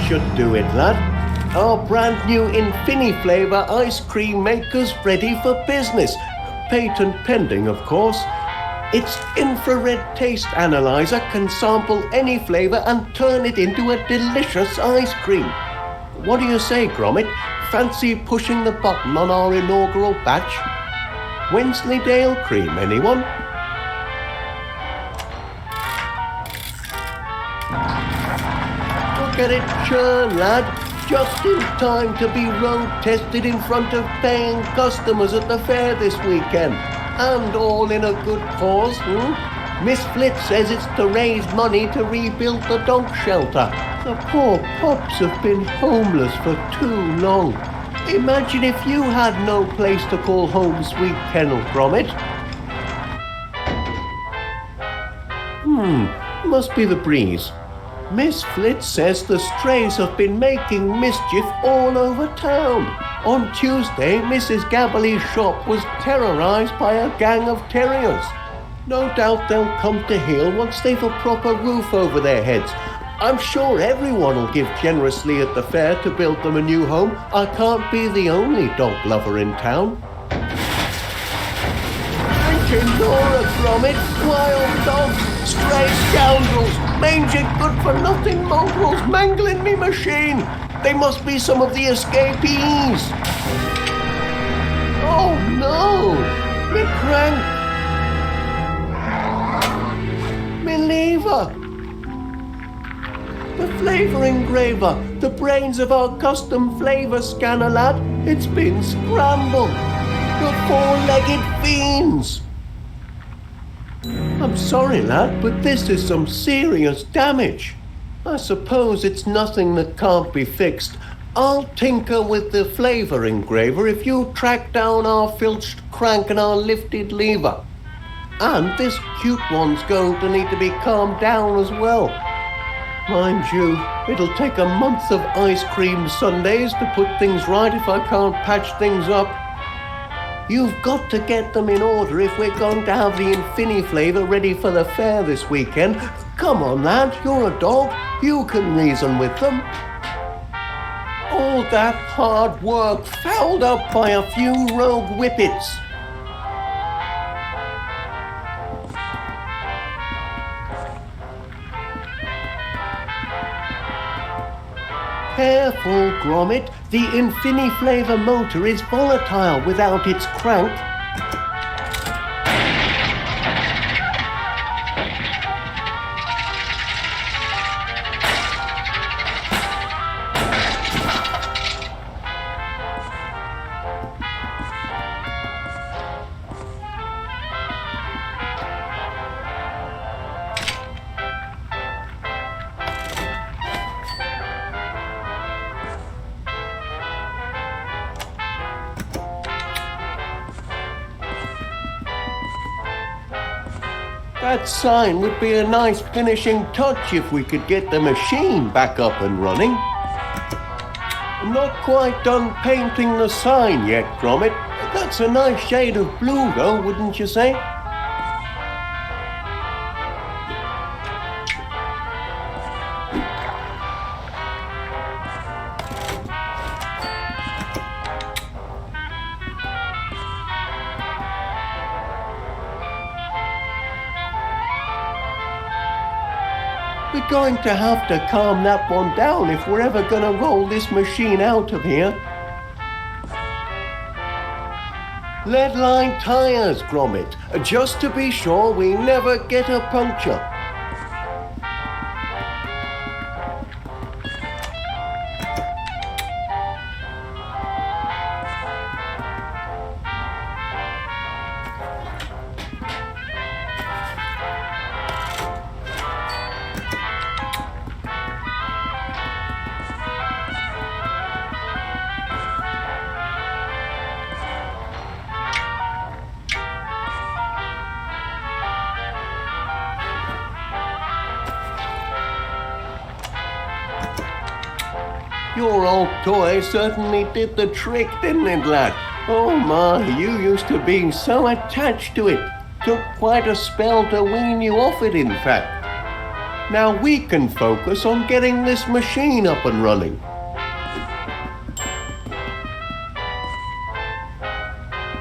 Should do it, lad. Our brand new Flavour ice cream maker's ready for business. Patent pending, of course. Its infrared taste analyzer can sample any flavour and turn it into a delicious ice cream. What do you say, Gromit? Fancy pushing the button on our inaugural batch? Wensleydale cream, anyone? Get it churn, lad. Just in time to be road tested in front of paying customers at the fair this weekend. And all in a good cause, Miss Flitz says it's to raise money to rebuild the dog shelter. The poor pups have been homeless for too long. Imagine if you had no place to call home, sweet kennel, Gromit. Must be the breeze. Miss Flitz says the strays have been making mischief all over town. On Tuesday, Mrs. Gabberly's shop was terrorised by a gang of terriers. No doubt they'll come to heel once they've a proper roof over their heads. I'm sure everyone will give generously at the fair to build them a new home. I can't be the only dog lover in town. Dora, Gromit, wild dogs, stray scoundrels, mangy good-for-nothing mongrels mangling me machine. They must be some of the escapees. Oh no, me crank, me lever. The flavour engraver, the brains of our custom flavour scanner, lad. It's been scrambled. The four-legged fiends. I'm sorry, lad, but this is some serious damage. I suppose it's nothing that can't be fixed. I'll tinker with the flavour engraver if you track down our filched crank and our lifted lever. And this cute one's going to need to be calmed down as well. Mind you, it'll take a month of ice cream sundaes to put things right if I can't patch things up. You've got to get them in order if we're going to have the Flavour ready for the fair this weekend. Come on, lad, you're a dog. You can reason with them. All that hard work fouled up by a few rogue whippets. Careful, Gromit. The Flavour motor is volatile without its crank. That sign would be a nice finishing touch if we could get the machine back up and running. I'm not quite done painting the sign yet, Gromit. That's a nice shade of blue though, wouldn't you say? We're going to have to calm that one down if we're ever going to roll this machine out of here. Lead-line tyres, Gromit, just to be sure we never get a puncture. Your old toy certainly did the trick, didn't it, lad? Oh my, you used to be so attached to it. Took quite a spell to wean you off it, in fact. Now we can focus on getting this machine up and running.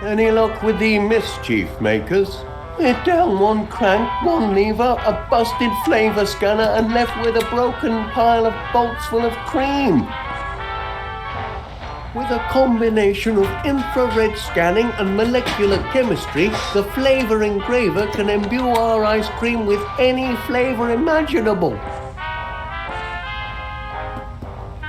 Any luck with the mischief makers? We're down one crank, one lever, a busted flavour scanner, and left with a broken pile of bolts full of cream. With a combination of infrared scanning and molecular chemistry, the flavour engraver can imbue our ice cream with any flavour imaginable.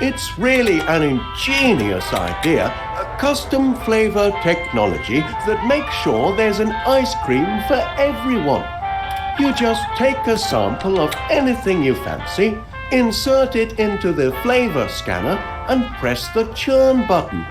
It's really an ingenious idea, a custom flavour technology that makes sure there's an ice cream for everyone. You just take a sample of anything you fancy, insert it into the flavour scanner and press the churn button.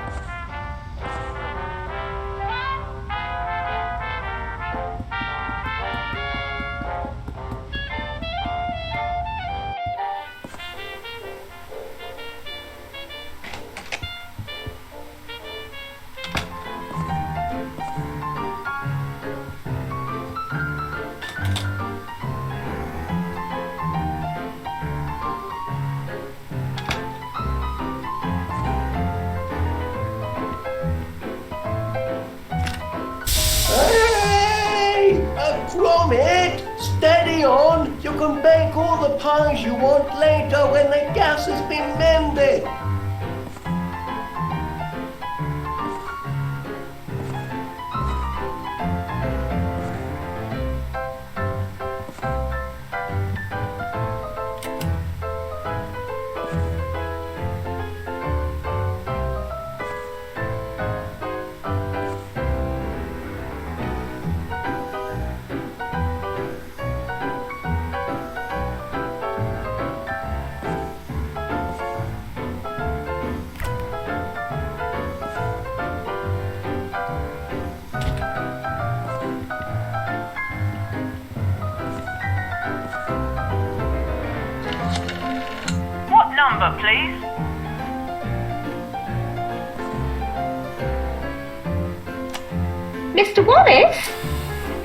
Gromit, steady on! You can bake all the pies you want later when the gas has been mended. Number, please. Mr. Wallace?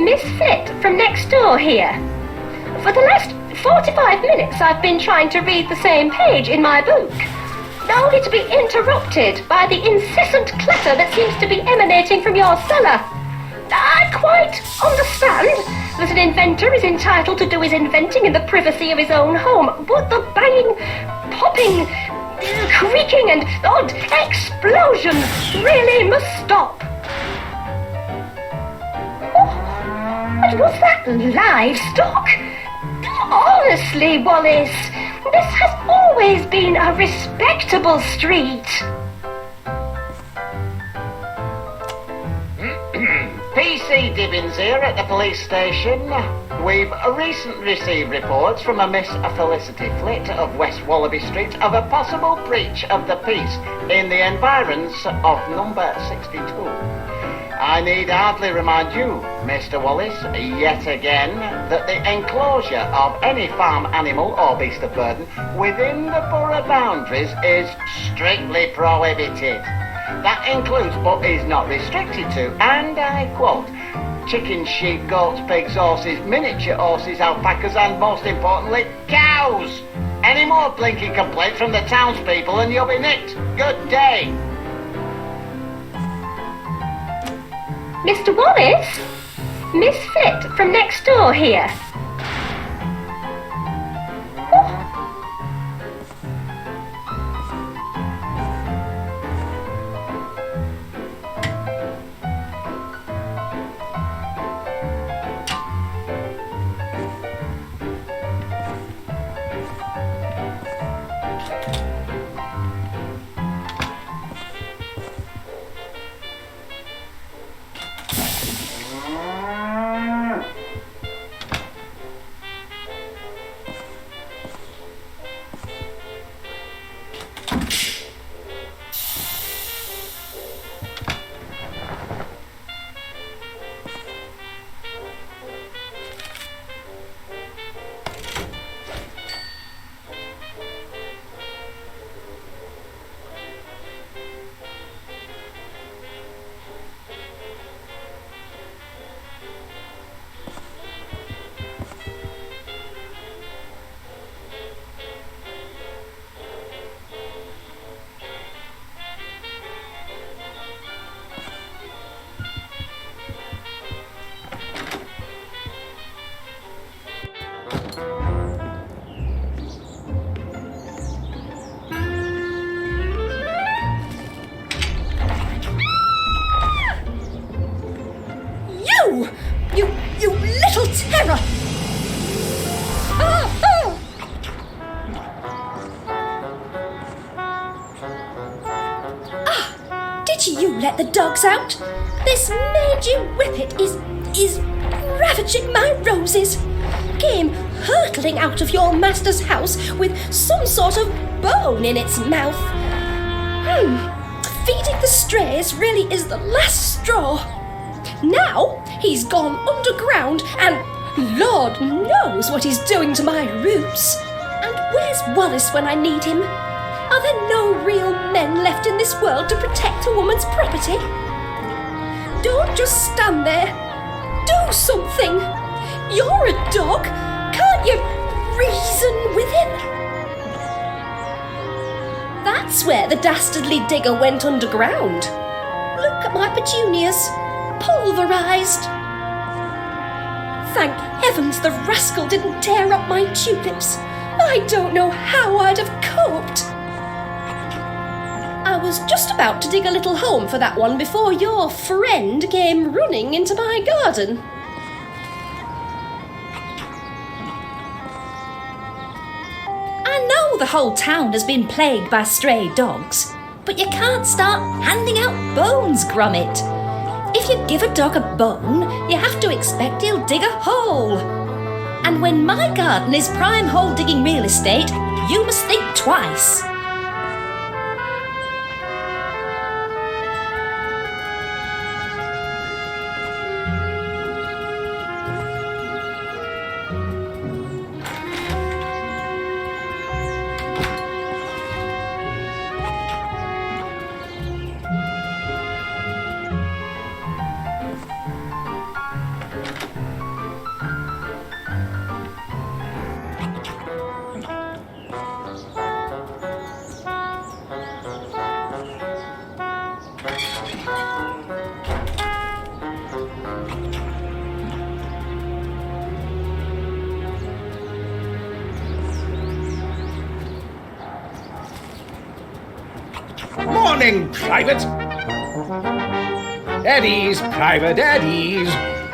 Miss Fit from next door here. For the last 45 minutes I've been trying to read the same page in my book, only to be interrupted by the incessant clatter that seems to be emanating from your cellar. I quite understand that an inventor is entitled to do his inventing in the privacy of his own home, but the banging, popping, creaking and odd explosions really must stop. Oh, but was that livestock? Honestly, Wallace, this has always been a respectable street. PC Dibbins here at the police station. We've recently received reports from a Miss Felicity Flitt of West Wallaby Street of a possible breach of the peace in the environs of number 62. I need hardly remind you, Mr. Wallace, yet again, that the enclosure of any farm animal or beast of burden within the borough boundaries is strictly prohibited. That includes, but is not restricted to, and I quote, chickens, sheep, goats, pigs, horses, miniature horses, alpacas, and most importantly, cows. Any more blinking complaints from the townspeople and you'll be nicked. Good day. Mr. Wallace? Miss Fit from next door here. dogs out. This mangy whippet is ravaging my roses. Came hurtling out of your master's house with some sort of bone in its mouth. Feeding the strays really is the last straw. Now he's gone underground and Lord knows what he's doing to my roots. And where's Wallace when I need him? Are there no real men left in this world to protect a woman's property? Don't just stand there. Do something. You're a dog. Can't you reason with him? That's where the dastardly digger went underground. Look at my petunias. Pulverised. Thank heavens the rascal didn't tear up my tulips. I don't know how I'd have coped. I was just about to dig a little home for that one before your friend came running into my garden. I know the whole town has been plagued by stray dogs, but you can't start handing out bones, Gromit. If you give a dog a bone, you have to expect he'll dig a hole. And when my garden is prime hole digging real estate, you must think twice. Morning, Private. At ease, Private, at ease.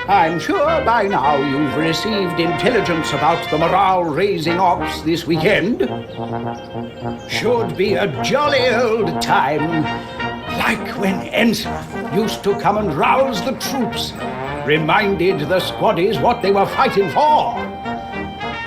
I'm sure by now you've received intelligence about the morale-raising ops this weekend. Should be a jolly old time, like when Ensign used to come and rouse the troops, reminded the squaddies what they were fighting for.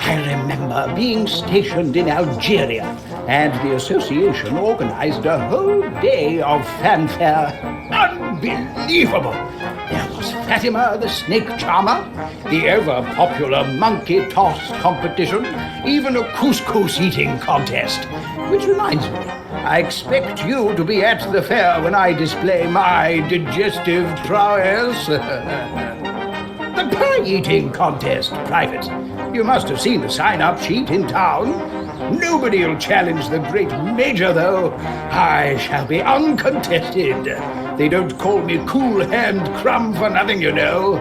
I remember being stationed in Algeria, and the association organized a whole day of fanfare. Unbelievable! There was Fatima the snake charmer, the ever-popular monkey toss competition, even a couscous eating contest. Which reminds me, I expect you to be at the fair when I display my digestive prowess. The pie eating contest, Private. You must have seen the sign-up sheet in town. Nobody'll challenge the great Major, though. I shall be uncontested. They don't call me Cool Hand Crumb for nothing, you know.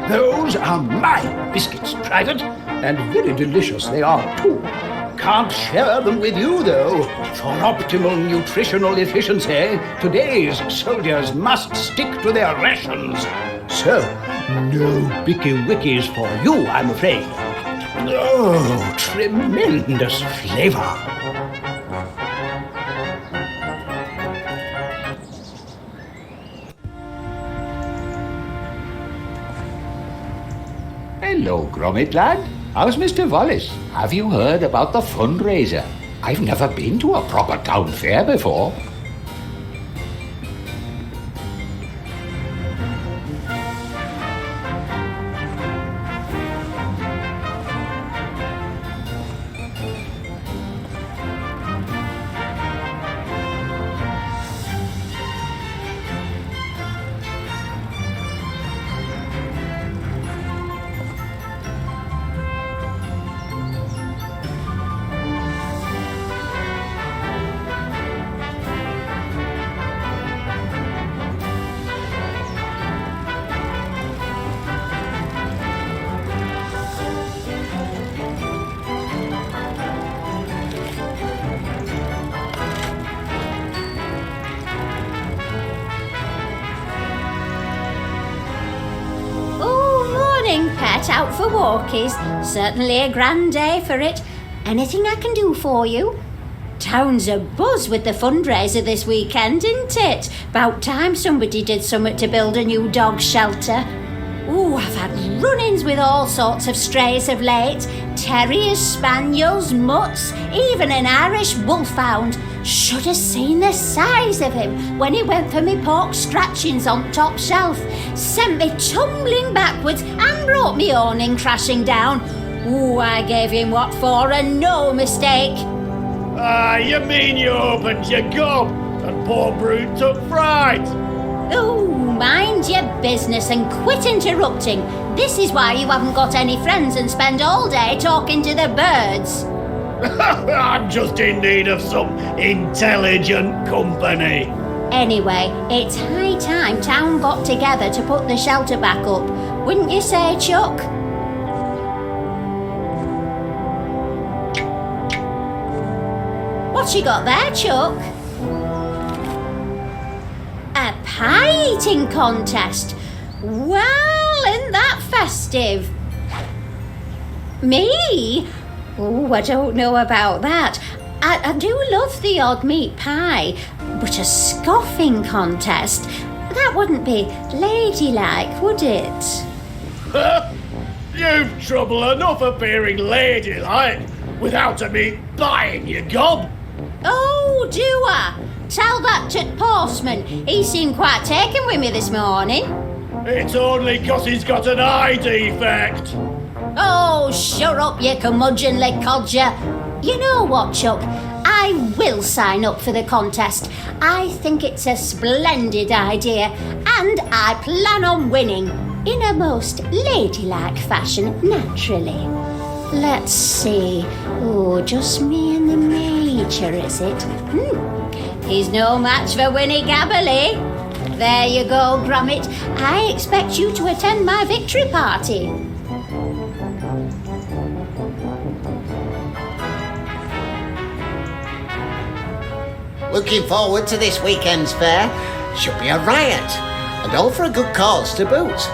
Those are my biscuits, Private, and very delicious they are, too. Can't share them with you, though. For optimal nutritional efficiency, today's soldiers must stick to their rations. So, no Bicky Wickies for you, I'm afraid. Oh, tremendous flavor. Hello, Gromit lad. How's Mr. Wallace? Have you heard about the fundraiser? I've never been to a proper town fair before. Pet, out for walkies. Certainly a grand day for it. Anything I can do for you? Town's abuzz with the fundraiser this weekend, isn't it? About time somebody did something to build a new dog shelter. Ooh, I've had run-ins with all sorts of strays of late. Terriers, spaniels, mutts, even an Irish wolfhound. Should have seen the size of him when he went for me pork scratchings on top shelf. Sent me tumbling backwards and brought me awning crashing down. Ooh, I gave him what for and no mistake. You mean you opened your gob and poor brute took fright? Oh, mind your business and quit interrupting. This is why you haven't got any friends and spend all day talking to the birds. I'm just in need of some intelligent company. Anyway, it's high time town got together to put the shelter back up. Wouldn't you say, Chuck? What you got there, Chuck? A pie eating contest. Well, isn't that festive? Me? Oh, I don't know about that. I do love the odd meat pie, but a scoffing contest, that wouldn't be ladylike, would it? You've trouble enough appearing ladylike without me buying your gob. Oh, do I? Tell that to Postman. He seemed quite taken with me this morning. It's only 'cause he's got an eye defect. Oh, shut up, you curmudgeonly codger. You know what, Chuck? I will sign up for the contest. I think it's a splendid idea, and I plan on winning in a most ladylike fashion, naturally. Let's see. Oh, just me and the Major, is it? He's no match for Winnie Gabberley. There you go, Gromit. I expect you to attend my victory party. Looking forward to this weekend's fair. Should be a riot, and all for a good cause to boot.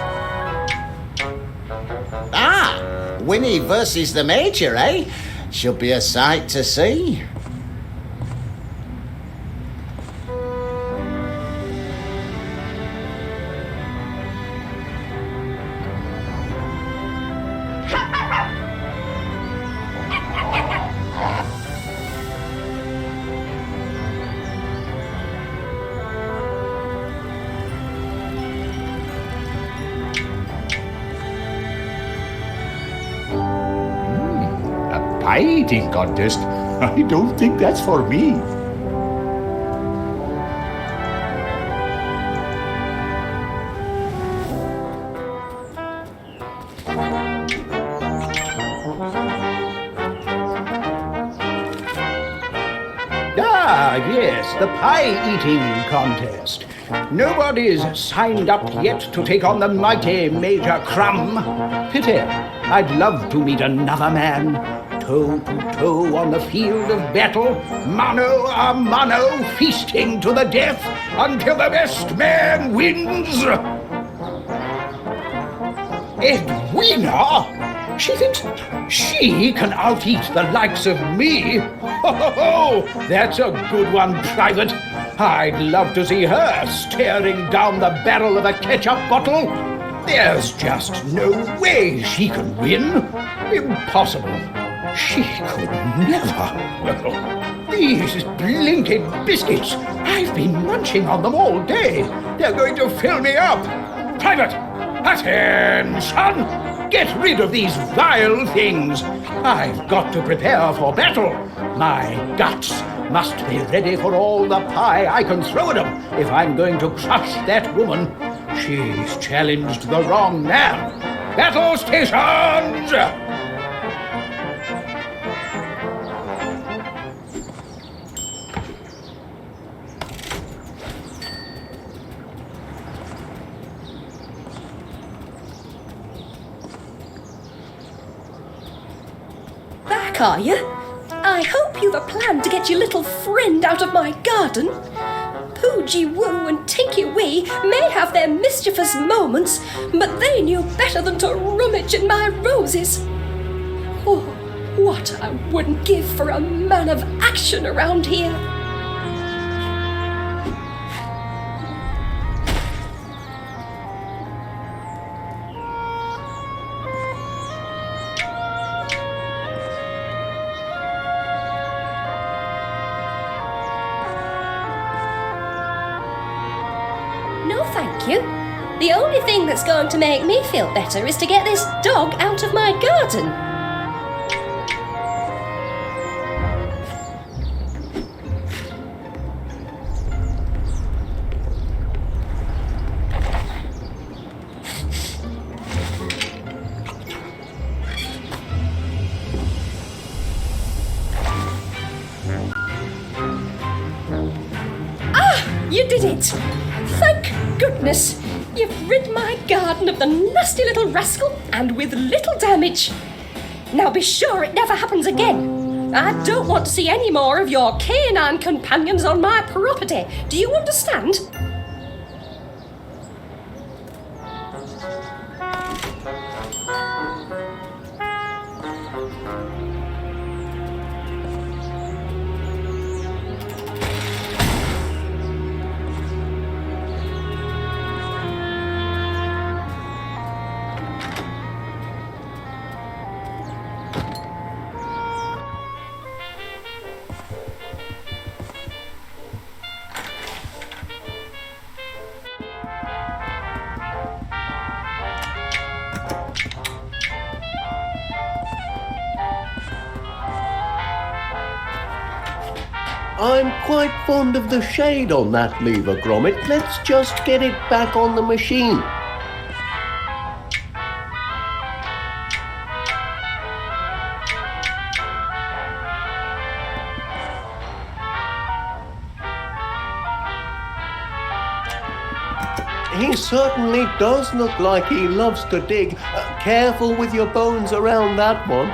Winnie versus the Major, eh? Should be a sight to see. Pie eating contest? I don't think that's for me. Yes, the pie-eating contest. Nobody's signed up yet to take on the mighty Major Crumb. Pity. I'd love to meet another man. Toe to toe on the field of battle, mano a mano, feasting to the death until the best man wins. Edwina? She thinks she can out-eat the likes of me? Oh, that's a good one, Private. I'd love to see her staring down the barrel of a ketchup bottle. There's just no way she can win. Impossible. She could never. These blinking biscuits, I've been munching on them all day. They're going to fill me up. Private, attention! Get rid of these vile things. I've got to prepare for battle. My guts must be ready for all the pie I can throw at them if I'm going to crush that woman. She's challenged the wrong man. Battle stations! Back, are you? I hope you've a plan to get your little friend out of my garden. Poogie Woo and Tinky Wee may have their mischievous moments, but they knew better than to rummage in my roses. Oh, What I wouldn't give for a man of action around here. No, thank you. The only thing that's going to make me feel better is to get this dog out of my garden. Ah, you did it! Thank goodness! You've rid my garden of the nasty little rascal, and with little damage. Now be sure it never happens again. I don't want to see any more of your canine companions on my property. Do you understand? I'm quite fond of the shade on that lever, Gromit. Let's just get it back on the machine. He certainly does look like he loves to dig. Careful with your bones around that one.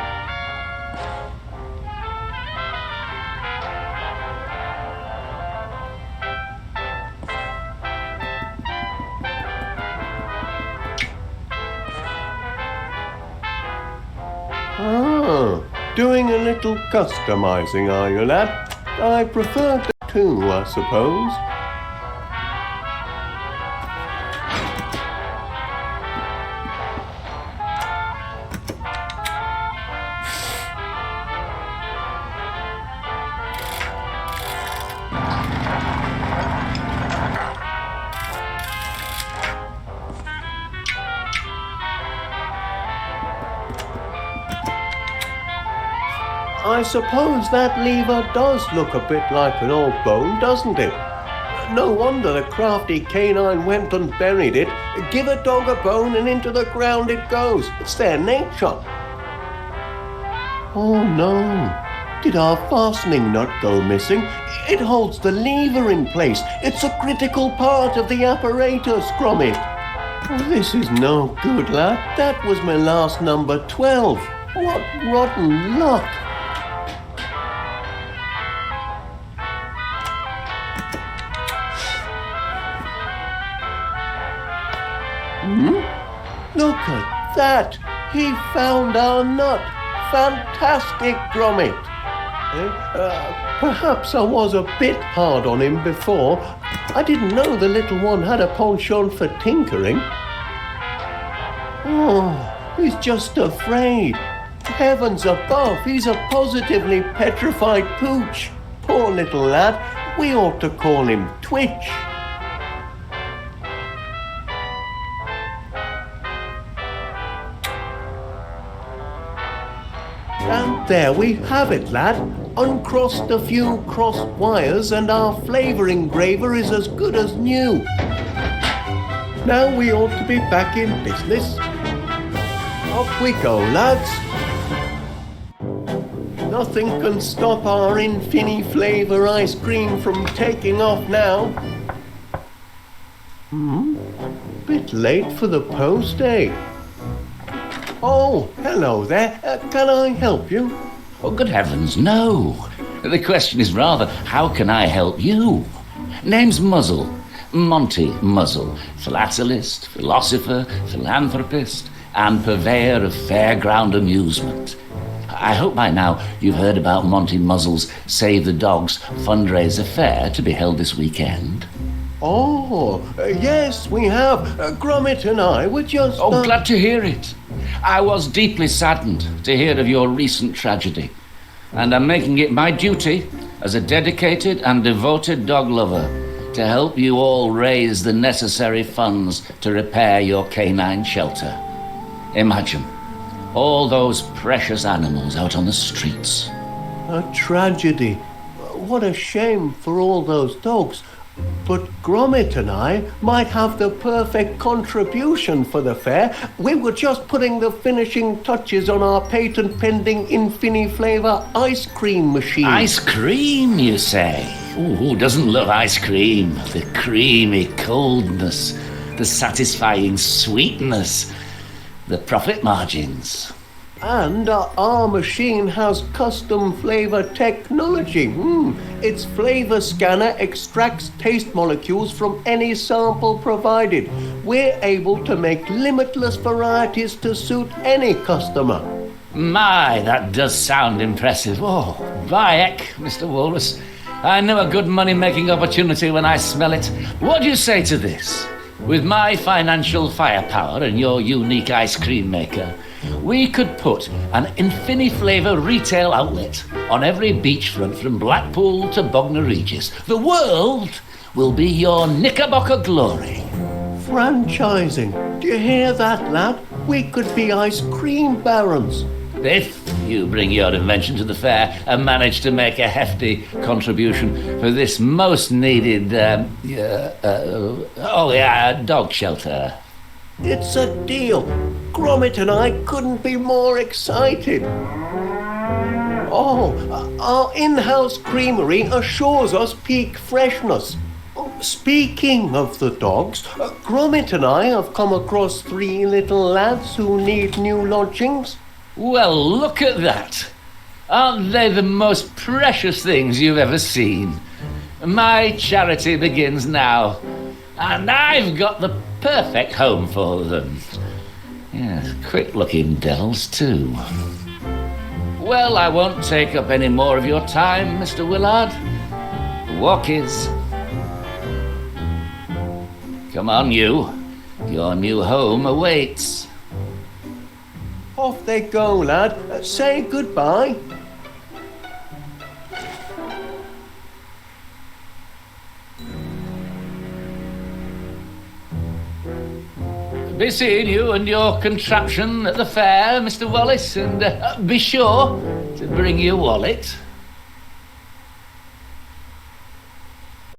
Ah, doing a little customizing, are you, lad? I prefer that too, I suppose. I suppose that lever does look a bit like an old bone, doesn't it? No wonder the crafty canine went and buried it. Give a dog a bone and into the ground it goes. It's their nature. Oh no. Did our fastening nut go missing? It holds the lever in place. It's a critical part of the apparatus, Gromit. Oh, this is no good, lad. That was my last number 12. What rotten luck. Look at that! He found our nut! Fantastic, Gromit! Perhaps I was a bit hard on him before. I didn't know the little one had a penchant for tinkering. Oh, he's just afraid. Heavens above, he's a positively petrified pooch. Poor little lad. We ought to call him Twitch. And there we have it, lad. Uncrossed a few crossed wires and our flavour engraver is as good as new. Now we ought to be back in business. Off we go, lads. Nothing can stop our Infini flavour ice cream from taking off now. Bit late for the post, eh? Oh, hello there. Can I help you? Oh, good heavens, no. The question is rather, how can I help you? Name's Muzzle. Monty Muzzle. Philatelist, philosopher, philanthropist, and purveyor of fairground amusement. I hope by now you've heard about Monty Muzzle's Save the Dogs fundraiser fair to be held this weekend. Oh, yes, we have. Gromit and I were just... Oh, glad to hear it. I was deeply saddened to hear of your recent tragedy, and I'm making it my duty as a dedicated and devoted dog lover to help you all raise the necessary funds to repair your canine shelter. Imagine all those precious animals out on the streets. A tragedy. What a shame for all those dogs. But Gromit and I might have the perfect contribution for the fair. We were just putting the finishing touches on our patent-pending Infini-flavour ice cream machine. Ice cream, you say? Ooh, who doesn't love ice cream? The creamy coldness, the satisfying sweetness, the profit margins. And our machine has custom flavour technology. Its flavour scanner extracts taste molecules from any sample provided. We're able to make limitless varieties to suit any customer. My, that does sound impressive. Oh, by heck, Mr. Wallace. I know a good money-making opportunity when I smell it. What do you say to this? With my financial firepower and your unique ice cream maker, we could put an Infini-flavour retail outlet on every beachfront from Blackpool to Bognor Regis. The world will be your Knickerbocker glory. Franchising. Do you hear that, lad? We could be ice cream barons. If you bring your invention to the fair and manage to make a hefty contribution for this most needed, dog shelter. It's a deal. Gromit and I couldn't be more excited. Oh, our in-house creamery assures us peak freshness. Speaking of the dogs, Gromit and I have come across 3 little lads who need new lodgings. Well, look at that. Aren't they the most precious things you've ever seen? My charity begins now, and I've got the perfect home for them. Yes, quick-looking devils, too. Well, I won't take up any more of your time, Mr. Willard. The walk is... Come on, you. Your new home awaits. Off they go, lad. Say goodbye. Be seeing you and your contraption at the fair, Mr. Wallace, and be sure to bring your wallet.